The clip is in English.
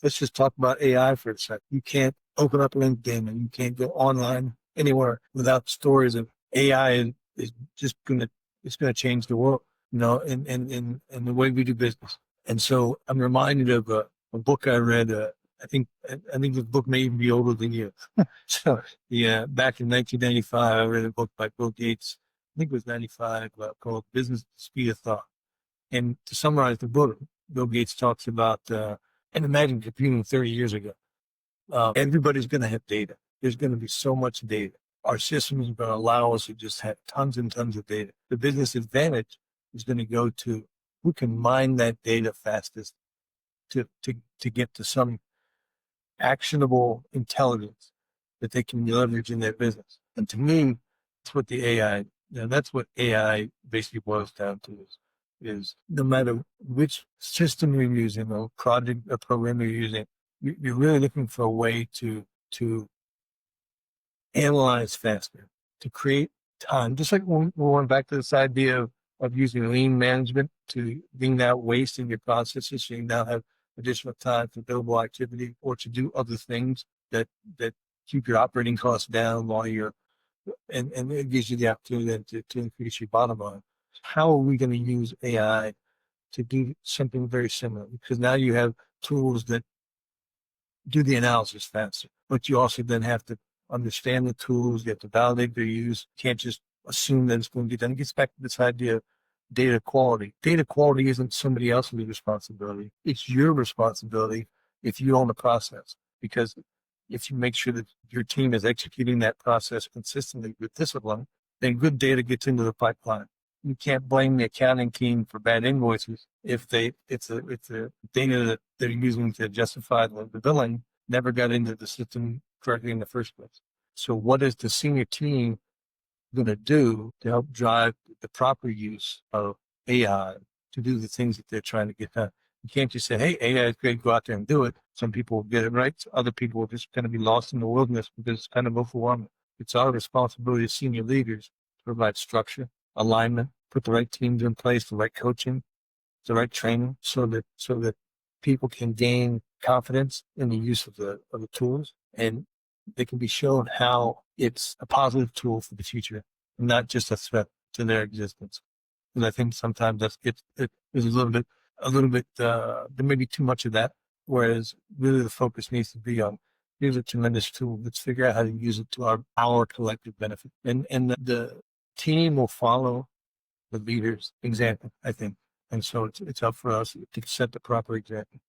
let's just talk about AI for a sec. You can't open up LinkedIn and you can't go online anywhere without stories of AI is just it's gonna change the world, and the way we do business. And so I'm reminded of a book I read. I think the book may even be older than you. So yeah, back in 1995, I read a book by Bill Gates. I think it was 95, called "Business: The Speed of Thought." And to summarize the book, Bill Gates talks about, and imagine computing 30 years ago. Everybody's going to have data. There's going to be so much data. Our systems are going to allow us to just have tons and tons of data. The business advantage is going to go to who can mine that data fastest to get to some actionable intelligence that they can leverage in their business. And to me, that's what AI basically boils down to is no matter which system you're using or project or program you're using, you're really looking for a way to analyze faster, to create time. Just like when we went back to this idea of using lean management to bring out waste in your processes, so you now have additional time for billable activity or to do other things that keep your operating costs down while and it gives you the opportunity to increase your bottom line. How are we going to use AI to do something very similar? Because now you have tools that do the analysis faster, but you also then have to understand the tools, you have to validate their use. You can't just assume that it's going to get done. It gets back to this idea of data quality. Data quality isn't somebody else's responsibility. It's your responsibility if you own the process. Because if you make sure that your team is executing that process consistently with discipline, then good data gets into the pipeline. You can't blame the accounting team for bad invoices if the data that they're using to justify the billing never got into the system correctly in the first place. So what is the senior team going to do to help drive the proper use of AI to do the things that they're trying to get done? You can't just say, hey, AI is great, go out there and do it. Some people will get it right. Other people are just going to be lost in the wilderness because it's kind of overwhelming. It's our responsibility as senior leaders to provide structure, alignment, put the right teams in place, the right coaching, the right training, so that people can gain confidence in the use of the tools, and they can be shown how it's a positive tool for the future, and not just a threat to their existence. And I think sometimes there's there may be too much of that, whereas really the focus needs to be on, here's a tremendous tool. Let's figure out how to use it to our collective benefit. And the team will follow the leader's example, I think. And so it's up for us to set the proper example.